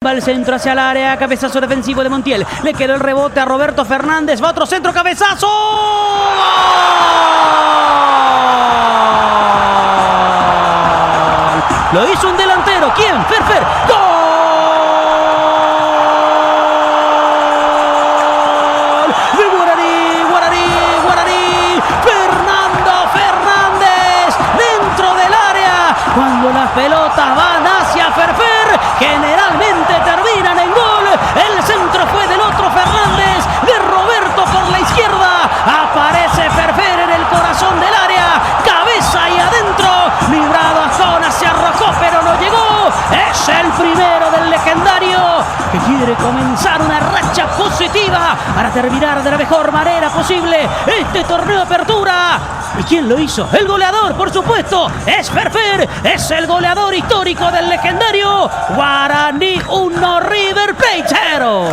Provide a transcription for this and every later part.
Va el centro hacia el área. Cabezazo defensivo de Montiel. Le quedó el rebote a Roberto Fernández. Va otro centro. Cabezazo. ¡Gol! Lo hizo un delantero. ¿Quién? Ferfer. ¡Gol! De Guaraní. Fernando Fernández dentro del área. Cuando las pelotas van hacia Ferfer, generalmente terminan en gol. El centro fue del otro Fernández, de Roberto por la izquierda. Aparece Ferfer en el corazón del área. Cabeza y adentro. Librado Ascona, se arrojó pero no llegó. Es el primero del legendario que quiere comenzar una racha positiva para terminar de la mejor manera posible este torneo de apertura. ¿Y quién lo hizo? El goleador, por supuesto, es Ferfer. Es el goleador histórico del legendario. Guaraní 1, River Plate 0.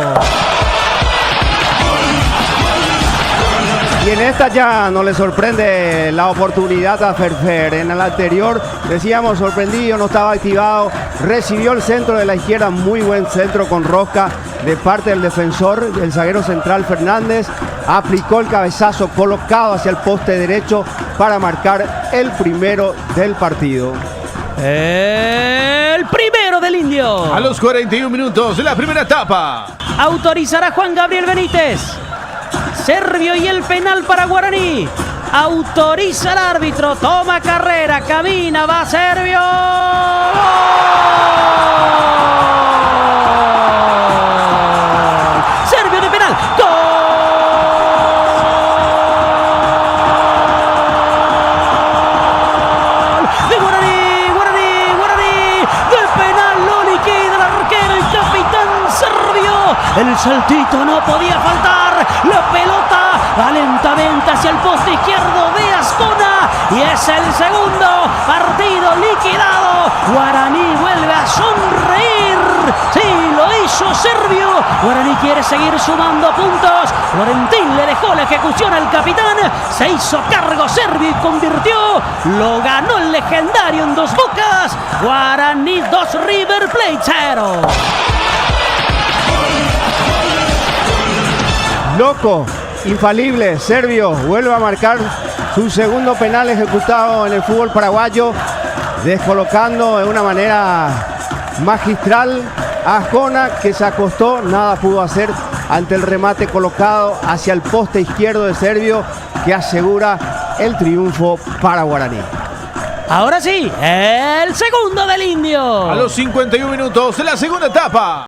Y en esta ya no le sorprende la oportunidad a Ferfer. En el anterior, decíamos, sorprendido, no estaba activado. Recibió el centro de la izquierda, muy buen centro con rosca de parte del defensor, el zaguero central Fernández. Aplicó el cabezazo colocado hacia el poste derecho para marcar el primero del partido. El primero del Indio. A los 41 minutos de la primera etapa. Autorizará Juan Gabriel Benítez. Servio y el penal para Guaraní. Autoriza el árbitro. Toma carrera. Camina. Va Servio. ¡Gol! Servio de penal. ¡Gol! De Guaraní. De penal lo liquida el arquero y capitán Servio. El saltito no podía faltar. La pelota va lentamente hacia el poste izquierdo de Ascona. Y es el segundo partido liquidado. Guaraní vuelve a sonreír. Sí, lo hizo Servio. Guaraní quiere seguir sumando puntos. Florentín le dejó la ejecución al capitán. Se hizo cargo Servio y convirtió. Lo ganó el legendario en Dos Bocas. Guaraní 2, River Plate 0. Loco, infalible, Servio vuelve a marcar su segundo penal ejecutado en el fútbol paraguayo, descolocando de una manera magistral a Ascona, que se acostó, nada pudo hacer ante el remate colocado hacia el poste izquierdo de Servio, que asegura el triunfo para Guaraní. Ahora sí, el segundo del Indio. A los 51 minutos de la segunda etapa.